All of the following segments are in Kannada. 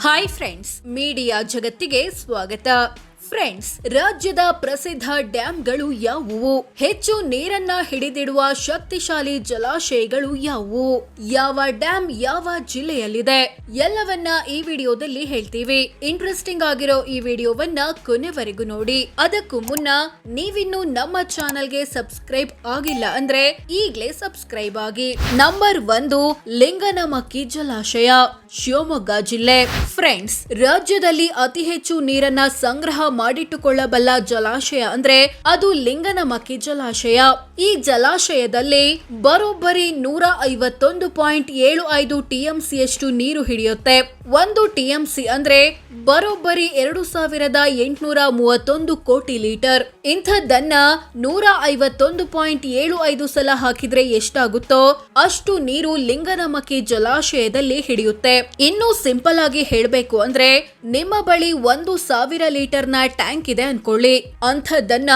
ಹಾಯ್ ಫ್ರೆಂಡ್ಸ್, ಮೀಡಿಯಾ ಜಗತ್ತಿಗೆ ಸ್ವಾಗತ. ಫ್ರೆಂಡ್ಸ್, ರಾಜ್ಯದ ಪ್ರಸಿದ್ಧ ಡ್ಯಾಂಗಳು ಯಾವುವು? ಹೆಚ್ಚು ನೀರನ್ನ ಹಿಡಿದಿಡುವ ಶಕ್ತಿಶಾಲಿ ಜಲಾಶಯಗಳು ಯಾವುವು? ಯಾವ ಡ್ಯಾಮ್ ಯಾವ ಜಿಲ್ಲೆಯಲ್ಲಿದೆ? ಎಲ್ಲವನ್ನ ಈ ವಿಡಿಯೋದಲ್ಲಿ ಹೇಳ್ತೀವಿ. ಇಂಟ್ರೆಸ್ಟಿಂಗ್ ಆಗಿರೋ ಈ ವಿಡಿಯೋವನ್ನ ಕೊನೆವರೆಗೂ ನೋಡಿ. ಅದಕ್ಕೂ ಮುನ್ನ ನೀವಿನ್ನು ನಮ್ಮ ಚಾನೆಲ್ಗೆ ಸಬ್ಸ್ಕ್ರೈಬ್ ಆಗಿಲ್ಲ ಅಂದ್ರೆ ಈಗ್ಲೇ ಸಬ್ಸ್ಕ್ರೈಬ್ ಆಗಿ. ನಂಬರ್ 1, ಲಿಂಗನಮಕ್ಕಿ ಜಲಾಶಯ, ಶಿವಮೊಗ್ಗ ಜಿಲ್ಲೆ. ಫ್ರೆಂಡ್ಸ್, ರಾಜ್ಯದಲ್ಲಿ ಅತಿ ಹೆಚ್ಚು ನೀರನ್ನ ಸಂಗ್ರಹ ಮಾಡಿಟ್ಟುಕೊಳ್ಳಬಲ್ಲ ಜಲಾಶಯ ಅಂದ್ರೆ ಅದು ಲಿಂಗನಮಕ್ಕಿ ಜಲಾಶಯ. ಈ ಜಲಾಶಯದಲ್ಲಿ ಬರೋಬ್ಬರಿ 151.75 ಟಿಎಂಸಿಯಷ್ಟು ನೀರು ಹಿಡಿಯುತ್ತೆ. 1 ಟಿಎಂಸಿ ಅಂದ್ರೆ ಬರೋಬ್ಬರಿ 2831 ಕೋಟಿ ಲೀಟರ್. ಇಂಥದ್ದನ್ನ 151.75 ಸಲ ಹಾಕಿದ್ರೆ ಎಷ್ಟಾಗುತ್ತೋ ಅಷ್ಟು ನೀರು ಲಿಂಗನಮಕ್ಕಿ ಜಲಾಶಯದಲ್ಲಿ ಹಿಡಿಯುತ್ತೆ. ಇನ್ನು ಸಿಂಪಲ್ ಆಗಿ ಹೇಳ್ಬೇಕು ಅಂದ್ರೆ ನಿಮ್ಮ ಬಳಿ 1,000 ಲೀಟರ್ನ ಟ್ಯಾಂಕ್ ಇದೆ ಅನ್ಕೊಳ್ಳಿ. ಅಂಥದ್ದನ್ನ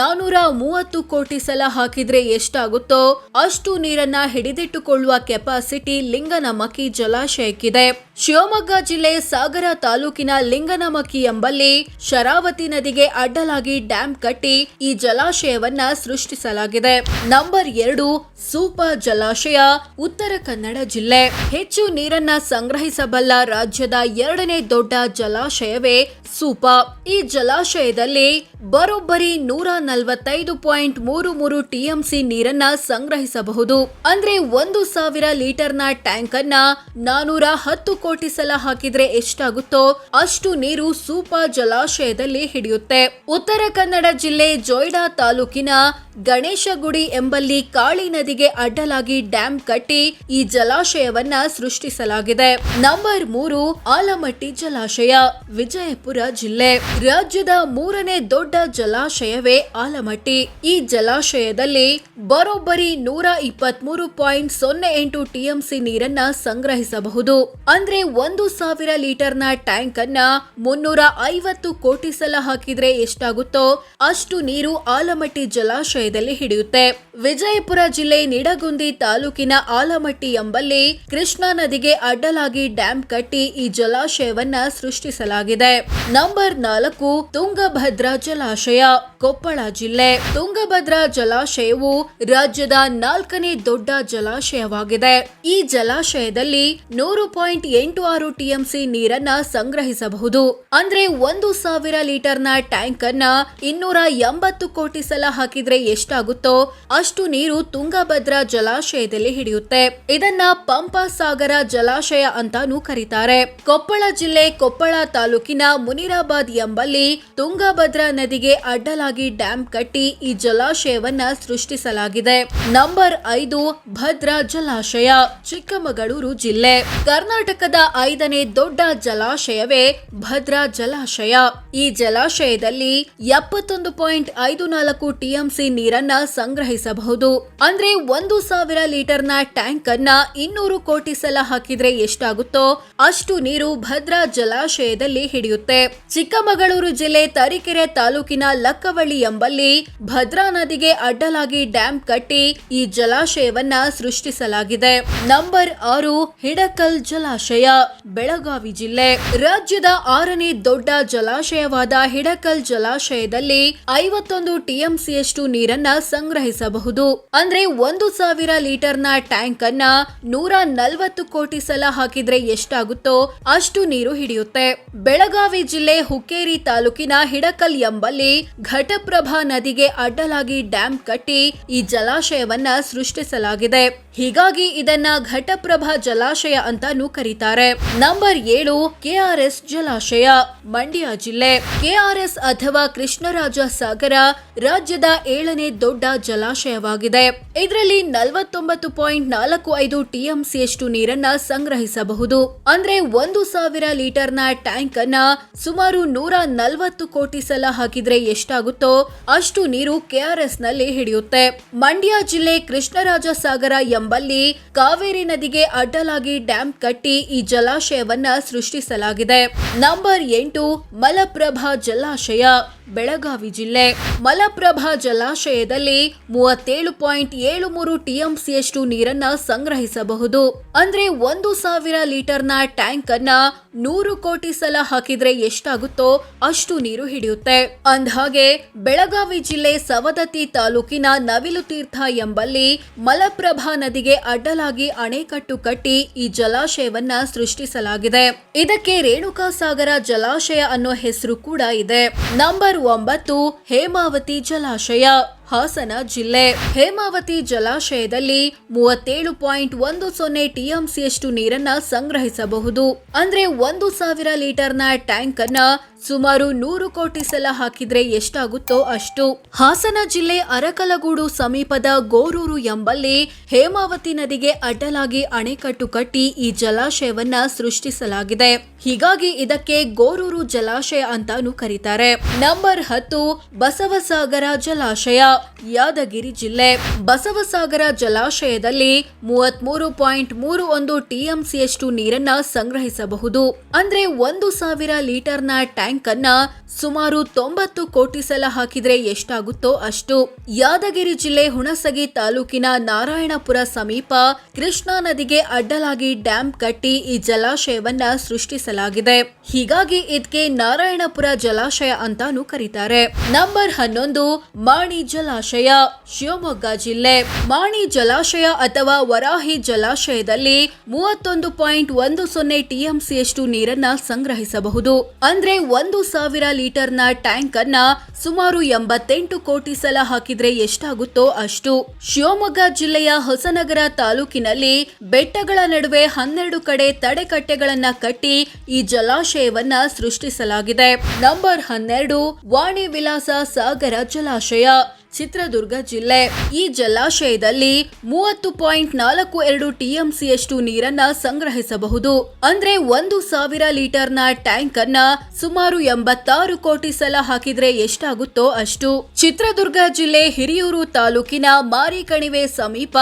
430 ಕೋಟಿ ಸಲ ಹಾಕಿದ್ರೆ ಎಷ್ಟಾಗುತ್ತೋ ಅಷ್ಟು ನೀರನ್ನ ಹಿಡಿದಿಟ್ಟುಕೊಳ್ಳುವ ಕೆಪಾಸಿಟಿ ಲಿಂಗನಮಕ್ಕಿ ಜಲಾಶಯಕ್ಕಿದೆ. ಶಿವಮೊಗ್ಗ ಜಿಲ್ಲೆ ಸಾಗರ ತಾಲೂಕಿನ ಲಿಂಗನಮಕ್ಕಿ ಎಂಬಲ್ಲಿ ಶರಾವತಿ ನದಿಗೆ ಅಡ್ಡಲಾಗಿ ಡ್ಯಾಂ ಕಟ್ಟಿ ಈ ಜಲಾಶಯವನ್ನ ಸೃಷ್ಟಿಸಲಾಗಿದೆ. ನಂಬರ್ 2, ಸೂಪ ಜಲಾಶಯ, ಉತ್ತರ ಕನ್ನಡ ಜಿಲ್ಲೆ. ಹೆಚ್ಚು ನೀರನ್ನ ಸಂಗ್ರಹಿಸಬಲ್ಲ ರಾಜ್ಯದ 2ನೇ ದೊಡ್ಡ ಜಲಾಶಯವೇ ಸೂಪ. ಈ ಜಲಾಶಯದಲ್ಲಿ ಬರೋಬ್ಬರಿ 145.33 ಟಿಎಂಸಿ ನೀರನ್ನ ಸಂಗ್ರಹಿಸಬಹುದು. ಅಂದ್ರೆ 1,000 ಲೀಟರ್ನ ಟ್ಯಾಂಕ್ ಅನ್ನ 410 ಕೋಟಿ ಸಲ ಹಾಕಿದ್ರೆ ಎಷ್ಟಾಗುತ್ತೋ ಅಷ್ಟು ನೀರು ಸೂಪ ಜಲಾಶಯದಲ್ಲಿ ಹಿಡಿಯುತ್ತೆ. ಉತ್ತರ ಕನ್ನಡ ಜಿಲ್ಲೆ ಜೊಯ್ಡಾ ತಾಲೂಕಿನ ಗಣೇಶಗುಡಿ ಎಂಬಲ್ಲಿ ಕಾಳಿ ನದಿಗೆ ಅಡ್ಡಲಾಗಿ ಡ್ಯಾಂ ಕಟ್ಟಿ ಈ ಜಲಾಶಯವನ್ನ ಸೃಷ್ಟಿಸಲಾಗಿದೆ. ನಂಬರ್ 3, ಆಲಮಟ್ಟಿ ಜಲಾಶಯ, ವಿಜಯಪುರ ಜಿಲ್ಲೆ. ರಾಜ್ಯದ 3ನೇ ದೊಡ್ಡ ಜಲಾಶಯವೇ ಆಲಮಟ್ಟಿ. ಈ ಜಲಾಶಯದಲ್ಲಿ ಬರೋಬ್ಬರಿ 123.08 ಟಿಎಂಸಿ ನೀರನ್ನ ಸಂಗ್ರಹಿಸಬಹುದು. ಅಂದ್ರೆ 1,000 ಲೀಟರ್ನ ಟ್ಯಾಂಕ್ ಅನ್ನ 350 ಕೋಟಿ ಸಲ ಹಾಕಿದ್ರೆ ಎಷ್ಟಾಗುತ್ತೋ ಅಷ್ಟು ನೀರು ಆಲಮಟ್ಟಿ ಜಲಾಶಯದಲ್ಲಿ ಹಿಡಿಯುತ್ತೆ. ವಿಜಯಪುರ ಜಿಲ್ಲೆ ನಿಡಗುಂದಿ ತಾಲೂಕಿನ ಆಲಮಟ್ಟಿ ಎಂಬಲ್ಲಿ ಕೃಷ್ಣಾ ನದಿಗೆ ಅಡ್ಡಲಾಗಿ ಡ್ಯಾಂ ಕಟ್ಟಿ ಈ ಜಲಾಶಯವನ್ನ ಸೃಷ್ಟಿಸಲಾಗಿದೆ. ನಂಬರ್ 4, ತುಂಗಭದ್ರಾ ಜಲಾಶಯ, ಕೊಪ್ಪಳ ಜಿಲ್ಲೆ. ತುಂಗಭದ್ರಾ ಜಲಾಶಯವು ರಾಜ್ಯದ 4ನೇ ದೊಡ್ಡ ಜಲಾಶಯವಾಗಿದೆ. ಈ ಜಲಾಶಯದಲ್ಲಿ 100.86 ಟಿಎಂಸಿ ನೀರನ್ನ ಸಂಗ್ರಹಿಸಬಹುದು. ಅಂದ್ರೆ 1,000 ಲೀಟರ್ನ ಟ್ಯಾಂಕ್ ಅನ್ನ 280 ಕೋಟಿ ಸಲ ಹಾಕಿದ್ರೆ ಎಷ್ಟಾಗುತ್ತೋ ಅಷ್ಟು ನೀರು ತುಂಗಭದ್ರಾ ಜಲಾಶಯದಲ್ಲಿ ಹಿಡಿಯುತ್ತೆ. ಇದನ್ನ ಪಂಪಸಾಗರ ಜಲಾಶಯ ಅಂತಾನೂ ಕರೀತಾರೆ. ಕೊಪ್ಪಳ ಜಿಲ್ಲೆ ಕೊಪ್ಪಳ ತಾಲೂಕಿನ ಮುನಿರಾಬಾದ್ ಎಂಬಲ್ಲಿ ತುಂಗಭದ್ರಾ ನದಿಗೆ ಅಡ್ಡಲಾಗಿ ಡ್ಯಾಂ ಕಟ್ಟಿ ಈ ಜಲಾಶಯವನ್ನ ಸೃಷ್ಟಿಸಲಾಗಿದೆ. ನಂಬರ್ 5, ಭದ್ರಾ ಜಲಾಶಯ, ಚಿಕ್ಕಮಗಳೂರು ಜಿಲ್ಲೆ. ಕರ್ನಾಟಕದ 5ನೇ ದೊಡ್ಡ ಜಲಾಶಯವೇ ಭದ್ರಾ ಜಲಾಶಯ. ಈ ಜಲಾಶಯದಲ್ಲಿ 71.54 ಟಿಎಂಸಿ ನೀರನ್ನ ಸಂಗ್ರಹಿಸಬಹುದು. ಅಂದ್ರೆ 1,000 ಲೀಟರ್ನ ಟ್ಯಾಂಕ್ ಅನ್ನ 200 ಕೋಟಿ ಸಲ ಹಾಕಿದ್ರೆ ಎಷ್ಟಾಗುತ್ತೋ ಅಷ್ಟು ನೀರು ಭದ್ರಾ ಜಲಾಶಯದಲ್ಲಿ ಹಿಡಿಯುತ್ತೆ. ಚಿಕ್ಕಮಗಳೂರು ಜಿಲ್ಲೆ ತರೀಕೆರೆ ತಾಲೂಕಿನ ಲಕ್ಕವಳ್ಳಿ ಎಂಬಲ್ಲಿ ಭದ್ರಾ ನದಿಗೆ ಅಡ್ಡಲಾಗಿ ಡ್ಯಾಂ ಕಟ್ಟಿ ಈ ಜಲಾಶಯವನ್ನ ಸೃಷ್ಟಿಸಲಾಗಿದೆ. ನಂಬರ್ 6, ಹಿಡಕಲ್ ಜಲಾಶಯ, ಬೆಳಗಾವಿ ಜಿಲ್ಲೆ. ರಾಜ್ಯದ 6ನೇ ದೊಡ್ಡ ಜಲಾಶಯವಾದ ಹಿಡಕಲ್ ಜಲಾಶಯದಲ್ಲಿ 51 ಟಿಎಂಸಿಯಷ್ಟು ನೀರನ್ನ ಸಂಗ್ರಹಿಸಬಹುದು. ಅಂದ್ರೆ 1,000 ಲೀಟರ್ನ ಟ್ಯಾಂಕ್ ಅನ್ನ 140 ಕೋಟಿ ಸಲ ಹಾಕಿದ್ರೆ ಎಷ್ಟಾಗುತ್ತೋ ಅಷ್ಟು ನೀರು ಹಿಡಿಯುತ್ತೆ. ಬೆಳಗಾವಿ ಜಿಲ್ಲೆ ಹುಕ್ಕೇರಿ ತಾಲೂಕಿನ ಹಿಡಕಲ್ ಎಂಬಲ್ಲಿ ಘಟಪ್ರಭಾ ನದಿಗೆ ಅಡ್ಡಲಾಗಿ ಡ್ಯಾಂ ಕಟ್ಟಿ ಈ ಜಲಾಶಯವನ್ನ ಸೃಷ್ಟಿಸಲಾಗಿದೆ. ಹೀಗಾಗಿ ಇದನ್ನ ಘಟಪ್ರಭಾ ಜಲಾಶಯ ಅಂತಾನೂ ಕರೀತಾರೆ. ನಂಬರ್ 7, ಕೆಆರ್ಎಸ್ ಜಲಾಶಯ, ಮಂಡ್ಯ ಜಿಲ್ಲೆ. ಕೆಆರ್ಎಸ್ ಅಥವಾ ಕೃಷ್ಣರಾಜ ಸಾಗರ ರಾಜ್ಯದ 7ನೇ ದೊಡ್ಡ ಜಲಾಶಯವಾಗಿದೆ. ಇದರಲ್ಲಿ 49.45 ಟಿಎಂಸಿಯಷ್ಟು ನೀರನ್ನ ಸಂಗ್ರಹಿಸಬಹುದು. ಅಂದ್ರೆ 1,000 ಲೀಟರ್ನ ಟ್ಯಾಂಕ್ ಅನ್ನ ಸುಮಾರು 140 ಕೋಟಿ ಸಲ ಹಾಕಿದ್ರೆ ಎಷ್ಟಾಗುತ್ತೋ ಅಷ್ಟು ನೀರು ಕೆಆರ್ಎಸ್ ನಲ್ಲಿ ಹಿಡಿಯುತ್ತೆ. ಮಂಡ್ಯ ಜಿಲ್ಲೆ ಕೃಷ್ಣರಾಜ ಸಾಗರ ಎಂಬ ಎಂಬಲ್ಲಿ ಕಾವೇರಿ ನದಿಗೆ ಅಡ್ಡಲಾಗಿ ಡ್ಯಾಂ ಕಟ್ಟಿ ಈ ಜಲಾಶಯವನ್ನ ಸೃಷ್ಟಿಸಲಾಗಿದೆ. ನಂಬರ್ 8 ಮಲಪ್ರಭಾ ಜಲಾಶಯ, ಬೆಳಗಾವಿ ಜಿಲ್ಲೆ. ಮಲಪ್ರಭಾ ಜಲಾಶಯದಲ್ಲಿ 37.73 ಟಿಎಂಸಿಯಷ್ಟು ನೀರನ್ನ ಸಂಗ್ರಹಿಸಬಹುದು. ಅಂದ್ರೆ 1,000 ಲೀಟರ್ನ ಟ್ಯಾಂಕ್ ಅನ್ನ 100 ಕೋಟಿ ಸಲ ಹಾಕಿದ್ರೆ ಎಷ್ಟಾಗುತ್ತೋ ಅಷ್ಟು ನೀರು ಹಿಡಿಯುತ್ತೆ. ಅಂದ್ಹಾಗೆ ಬೆಳಗಾವಿ ಜಿಲ್ಲೆ ಸವದತ್ತಿ ತಾಲೂಕಿನ ನವಿಲುತೀರ್ಥ ಎಂಬಲ್ಲಿ ಮಲಪ್ರಭಾ ನದಿಗೆ ಅಡ್ಡಲಾಗಿ ಅಣೆಕಟ್ಟು ಕಟ್ಟಿ ಈ ಜಲಾಶಯವನ್ನ ಸೃಷ್ಟಿಸಲಾಗಿದೆ. ಇದಕ್ಕೆ ರೇಣುಕಾಸಾಗರ ಜಲಾಶಯ ಅನ್ನೋ ಹೆಸರು ಕೂಡ ಇದೆ. ನಂಬರ್ 9 ಹೇಮಾವತಿ ಜಲಾಶಯ, ಹಾಸನ ಜಿಲ್ಲೆ. ಹೇಮಾವತಿ ಜಲಾಶಯದಲ್ಲಿ 37.10 ಟಿಎಂಸಿಯಷ್ಟು ನೀರನ್ನ ಸಂಗ್ರಹಿಸಬಹುದು. ಅಂದ್ರೆ 1,000 ಲೀಟರ್ನ ಟ್ಯಾಂಕ್ ಅನ್ನ ಸುಮಾರು 100 ಕೋಟಿ ಸಲ ಹಾಕಿದ್ರೆ ಎಷ್ಟಾಗುತ್ತೋ ಅಷ್ಟು. ಹಾಸನ ಜಿಲ್ಲೆ ಅರಕಲಗೂಡು ಸಮೀಪದ ಗೋರೂರು ಎಂಬಲ್ಲಿ ಹೇಮಾವತಿ ನದಿಗೆ ಅಡ್ಡಲಾಗಿ ಅಣೆಕಟ್ಟು ಕಟ್ಟಿ ಈ ಜಲಾಶಯವನ್ನ ಸೃಷ್ಟಿಸಲಾಗಿದೆ. ಹೀಗಾಗಿ ಇದಕ್ಕೆ ಗೋರೂರು ಜಲಾಶಯ ಅಂತಾನೂ ಕರೀತಾರೆ. ನಂಬರ್ 10 ಬಸವಸಾಗರ ಜಲಾಶಯ, ಯಾದಗಿರಿ ಜಿಲ್ಲೆ. ಬಸವಸಾಗರ ಜಲಾಶಯದಲ್ಲಿ 33.31 ಟಿಎಂಸಿಯಷ್ಟು ನೀರನ್ನ ಸಂಗ್ರಹಿಸಬಹುದು. ಅಂದ್ರೆ 1,000 ಲೀಟರ್ನ ಟ್ಯಾಂಕ್ ಅನ್ನ ಸುಮಾರು 90 ಕೋಟಿ ಸಲ ಹಾಕಿದ್ರೆ ಎಷ್ಟಾಗುತ್ತೋ ಅಷ್ಟು. ಯಾದಗಿರಿ ಜಿಲ್ಲೆ ಹುಣಸಗಿ ತಾಲೂಕಿನ ನಾರಾಯಣಪುರ ಸಮೀಪ ಕೃಷ್ಣಾ ನದಿಗೆ ಅಡ್ಡಲಾಗಿ ಡ್ಯಾಂ ಕಟ್ಟಿ ಈ ಜಲಾಶಯವನ್ನ ಸೃಷ್ಟಿಸಲಾಗಿದೆ. ಹೀಗಾಗಿ ಇದಕ್ಕೆ ನಾರಾಯಣಪುರ ಜಲಾಶಯ ಅಂತಾನೂ ಕರೀತಾರೆ. ನಂಬರ್ 11 ಮಾಣಿ ಜಲಾಶಯ, ಶಿವಮೊಗ್ಗ ಜಿಲ್ಲೆ. ಮಾಣಿ ಜಲಾಶಯ ಅಥವಾ ವರಾಹಿ ಜಲಾಶಯದಲ್ಲಿ 31.10 ಟಿಎಂಸಿಯಷ್ಟು ನೀರನ್ನ ಸಂಗ್ರಹಿಸಬಹುದು. ಅಂದ್ರೆ 1,000 ಲೀಟರ್ನ ಟ್ಯಾಂಕ್ ಅನ್ನ ಸುಮಾರು 88 ಕೋಟಿ ಸಲ ಹಾಕಿದ್ರೆ ಎಷ್ಟಾಗುತ್ತೋ ಅಷ್ಟು. ಶಿವಮೊಗ್ಗ ಜಿಲ್ಲೆಯ ಹೊಸನಗರ ತಾಲೂಕಿನಲ್ಲಿ ಬೆಟ್ಟಗಳ ನಡುವೆ 12 ಕಡೆ ತಡೆಕಟ್ಟೆಗಳನ್ನ ಕಟ್ಟಿ ಈ ಜಲಾಶಯವನ್ನ ಸೃಷ್ಟಿಸಲಾಗಿದೆ. ನಂಬರ್ 12 ವಾಣಿ ವಿಲಾಸ ಸಾಗರ ಜಲಾಶಯ, ಚಿತ್ರದುರ್ಗ ಜಿಲ್ಲೆ. ಈ ಜಲಾಶಯದಲ್ಲಿ 30.42 ಟಿಎಂಸಿಯಷ್ಟು ನೀರನ್ನ ಸಂಗ್ರಹಿಸಬಹುದು. ಅಂದ್ರೆ 1,000 ಲೀಟರ್ನ ಟ್ಯಾಂಕ್ ಅನ್ನ ಸುಮಾರು 86 ಕೋಟಿ ಸಲ ಹಾಕಿದ್ರೆ ಎಷ್ಟಾಗುತ್ತೋ ಅಷ್ಟು. ಚಿತ್ರದುರ್ಗ ಜಿಲ್ಲೆ ಹಿರಿಯೂರು ತಾಲೂಕಿನ ಮಾರಿಕಣಿವೆ ಸಮೀಪ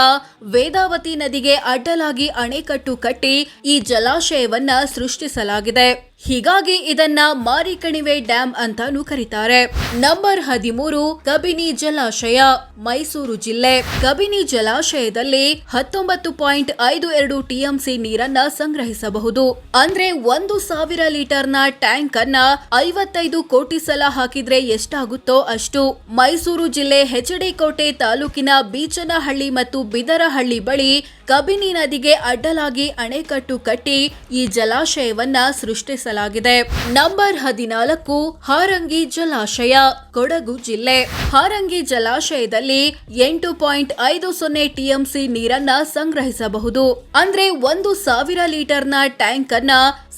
ವೇದಾವತಿ ನದಿಗೆ ಅಡ್ಡಲಾಗಿ ಅಣೆಕಟ್ಟು ಕಟ್ಟಿ ಈ ಜಲಾಶಯವನ್ನ ಸೃಷ್ಟಿಸಲಾಗಿದೆ. ಹೀಗಾಗಿ ಇದನ್ನ ಮಾರಿಕಣಿವೆ ಡ್ಯಾಂ ಅಂತಾನೂ ಕರೀತಾರೆ. ನಂಬರ್ 13 ಕಬಿನಿ ಜಲಾಶಯ, ಮೈಸೂರು ಜಿಲ್ಲೆ. ಕಬಿನಿ ಜಲಾಶಯದಲ್ಲಿ 19.52 ಟಿಎಂಸಿ ನೀರನ್ನ ಸಂಗ್ರಹಿಸಬಹುದು. ಅಂದ್ರೆ 1,000 ಲೀಟರ್ನ ಟ್ಯಾಂಕ್ ಅನ್ನ 55 ಕೋಟಿ ಸಲ ಹಾಕಿದ್ರೆ ಎಷ್ಟಾಗುತ್ತೋ ಅಷ್ಟು. ಮೈಸೂರು ಜಿಲ್ಲೆ ಹೆಚಡಿಕೋಟೆ ತಾಲೂಕಿನ ಬೀಚನಹಳ್ಳಿ ಮತ್ತು ಬಿದರಹಳ್ಳಿ ಬಳಿ ಕಬಿನಿ ನದಿಗೆ ಅಡ್ಡಲಾಗಿ ಅಣೆಕಟ್ಟು ಕಟ್ಟಿ ಈ ಜಲಾಶಯವನ್ನ ಸೃಷ್ಟಿಸಲಾಗಿದೆ. ನಂಬರ್ 14 ಹಾರಂಗಿ ಜಲಾಶಯ, ಕೊಡಗು ಜಿಲ್ಲೆ. ಹಾರಂಗಿ ಜಲಾಶಯದಲ್ಲಿ 8.50 ಟಿಎಂಸಿ ನೀರನ್ನ ಸಂಗ್ರಹಿಸಬಹುದು. ಅಂದ್ರೆ 1,000 ಲೀಟರ್ನ ಟ್ಯಾಂಕ್ ಅನ್ನ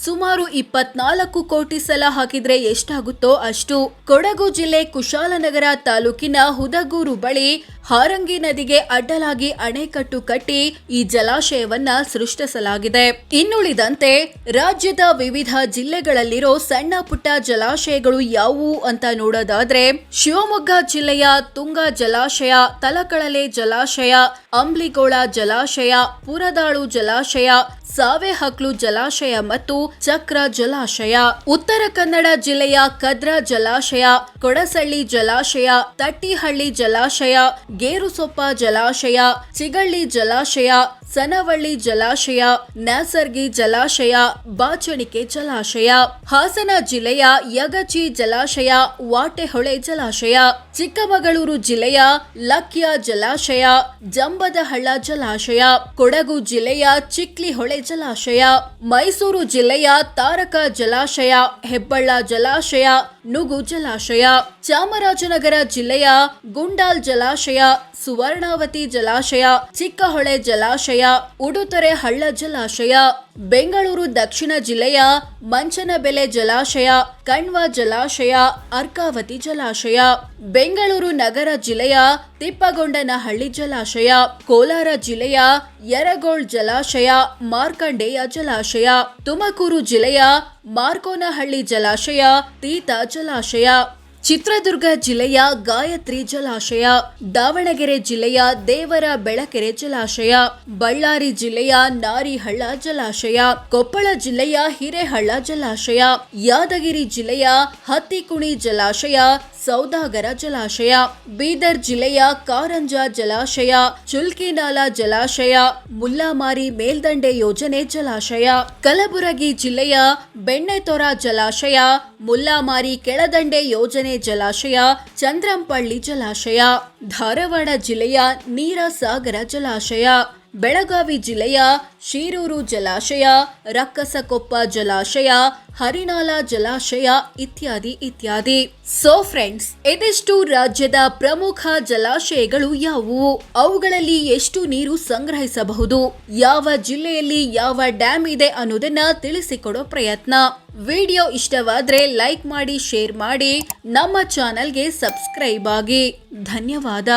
ಸುಮಾರು 24 ಕೋಟಿ ಸಲ ಹಾಕಿದ್ರೆ ಎಷ್ಟಾಗುತ್ತೋ ಅಷ್ಟು. ಕೊಡಗು ಜಿಲ್ಲೆ ಕುಶಾಲನಗರ ತಾಲೂಕಿನ ಹುದಗೂರು ಬಳಿ ಹಾರಂಗಿ ನದಿಗೆ ಅಡ್ಡಲಾಗಿ ಅಣೆಕಟ್ಟು ಕಟ್ಟಿ ಈ ಜಲಾಶಯವನ್ನ ಸೃಷ್ಟಿಸಲಾಗಿದೆ. ಇನ್ನುಳಿದಂತೆ ರಾಜ್ಯದ ವಿವಿಧ ಜಿಲ್ಲೆಗಳಲ್ಲಿರೋ ಸಣ್ಣ ಪುಟ್ಟ ಜಲಾಶಯಗಳು ಯಾವುವು ಅಂತ ನೋಡೋದಾದ್ರೆ ಶಿವಮೊಗ್ಗ ಜಿಲ್ಲೆಯ ತುಂಗಾ ಜಲಾಶಯ, ತಲಕಳಲೆ ಜಲಾಶಯ, ಅಂಬ್ಲಿಗೋಳ ಜಲಾಶಯ, ಪುರದಾಳು ಜಲಾಶಯ, ಸಾವೆಹಕ್ಲು ಜಲಾಶಯ ಮತ್ತು ಚಕ್ರ ಜಲಾಶಯ. ಉತ್ತರ ಕನ್ನಡ ಜಿಲ್ಲೆಯ ಕದ್ರಾ ಜಲಾಶಯ, ಕೊಡಸಳ್ಳಿ ಜಲಾಶಯ, ತಟ್ಟಿಹಳ್ಳಿ ಜಲಾಶಯ, ಗೇರುಸೊಪ್ಪ ಜಲಾಶಯ, ಚಿಗಳ್ಳಿ ಜಲಾಶಯ, ಸನವಳ್ಳಿ ಜಲಾಶಯ, ನ್ಯಾಸರ್ಗಿ ಜಲಾಶಯ, ಬಾಚಣಿಕೆ ಜಲಾಶಯ. ಹಾಸನ ಜಿಲ್ಲೆಯ ಯಗಚಿ ಜಲಾಶಯ, ವಾಟೆಹೊಳೆ ಜಲಾಶಯ. ಚಿಕ್ಕಮಗಳೂರು ಜಿಲ್ಲೆಯ ಲಕ್ಯ ಜಲಾಶಯ, ಜಂಬದಹಳ್ಳ ಜಲಾಶಯ. ಕೊಡಗು ಜಿಲ್ಲೆಯ ಚಿಕ್ಲಿಹೊಳೆ ಜಲಾಶಯ. ಮೈಸೂರು ಜಿಲ್ಲೆಯ ತಾರಕ ಜಲಾಶಯ, ಹೆಬ್ಬಳ್ಳ ಜಲಾಶಯ, ನುಗು ಜಲಾಶಯ. ಚಾಮರಾಜನಗರ ಜಿಲ್ಲೆಯ ಗುಂಡಾಲ್ ಜಲಾಶಯ, ಸುವರ್ಣಾವತಿ ಜಲಾಶಯ, ಚಿಕ್ಕಹೊಳೆ ಜಲಾಶಯ, ಉಡುತೊರೆ ಹಳ್ಳ ಜಲಾಶಯ. ಬೆಂಗಳೂರು ದಕ್ಷಿಣ ಜಿಲ್ಲೆಯ ಮಂಚನಬೆಲೆ ಜಲಾಶಯ, ಕಣ್ವ ಜಲಾಶಯ, ಅರ್ಕಾವತಿ ಜಲಾಶಯ. ಬೆಂಗಳೂರು ನಗರ ಜಿಲ್ಲೆಯ ತಿಪ್ಪಗೊಂಡನಹಳ್ಳಿ ಜಲಾಶಯ. ಕೋಲಾರ ಜಿಲ್ಲೆಯ ಯರಗೋಳ್ ಜಲಾಶಯ, ಮಾರ್ಕಂಡೇಯ ಜಲಾಶಯ. ತುಮಕೂರು ಜಿಲ್ಲೆಯ ಮಾರ್ಕೋನಹಳ್ಳಿ ಜಲಾಶಯ, ತೀತ ಜಲಾಶಯ. ಚಿತ್ರದುರ್ಗ ಜಿಲ್ಲೆಯ ಗಾಯತ್ರಿ ಜಲಾಶಯ, ದಾವಣಗೆರೆ ಜಿಲ್ಲೆಯ ದೇವರ ಬೆಳಕೆರೆ ಜಲಾಶಯ, ಬಳ್ಳಾರಿ ಜಿಲ್ಲೆಯ ನಾರಿಹಳ್ಳ ಜಲಾಶಯ, ಕೊಪ್ಪಳ ಜಿಲ್ಲೆಯ ಹಿರೇಹಳ್ಳ ಜಲಾಶಯ, ಯಾದಗಿರಿ ಜಿಲ್ಲೆಯ ಹತ್ತಿಕುಣಿ ಜಲಾಶಯ, ಸೌದಾಗರ ಜಲಾಶಯ, ಬೀದರ್ ಜಿಲ್ಲೆಯ ಕಾರಂಜ ಜಲಾಶಯ, ಚುಲ್ಕಿನಾಲಾ ಜಲಾಶಯ, ಮುಲ್ಲಾಮಾರಿ ಮೇಲ್ದಂಡೆ ಯೋಜನೆ ಜಲಾಶಯ, ಕಲಬುರಗಿ ಜಿಲ್ಲೆಯ ಬೆಣ್ಣೆತೊರ ಜಲಾಶಯ, ಮುಲ್ಲಾಮಾರಿ ಕೆಳದಂಡೆ ಯೋಜನೆ ಜಲಾಶಯ, ಚಂದ್ರಂಪಳ್ಳಿ ಜಲಾಶಯ, ಧಾರವಾಡ ಜಿಲ್ಲೆಯ ನೀರಸಾಗರ ಜಲಾಶಯ, ಬೆಳಗಾವಿ ಜಿಲ್ಲೆಯ ಶೀರೂರು ಜಲಾಶಯ, ರಕ್ಕಸಕೊಪ್ಪ ಜಲಾಶಯ, ಹರಿನಾಲ ಜಲಾಶಯ ಇತ್ಯಾದಿ ಇತ್ಯಾದಿ. ಸೋ ಫ್ರೆಂಡ್ಸ್, ಇದಿಷ್ಟು ರಾಜ್ಯದ ಪ್ರಮುಖ ಜಲಾಶಯಗಳು ಯಾವುವು, ಅವುಗಳಲ್ಲಿ ಎಷ್ಟು ನೀರು ಸಂಗ್ರಹಿಸಬಹುದು, ಯಾವ ಜಿಲ್ಲೆಯಲ್ಲಿ ಯಾವ ಡ್ಯಾಮ್ ಇದೆ ಅನ್ನೋದನ್ನ ತಿಳಿಸಿಕೊಡೋ ಪ್ರಯತ್ನ. ವಿಡಿಯೋ ಇಷ್ಟವಾದ್ರೆ ಲೈಕ್ ಮಾಡಿ, ಶೇರ್ ಮಾಡಿ, ನಮ್ಮ ಚಾನೆಲ್ಗೆ ಸಬ್ಸ್ಕ್ರೈಬ್ ಆಗಿ. ಧನ್ಯವಾದ.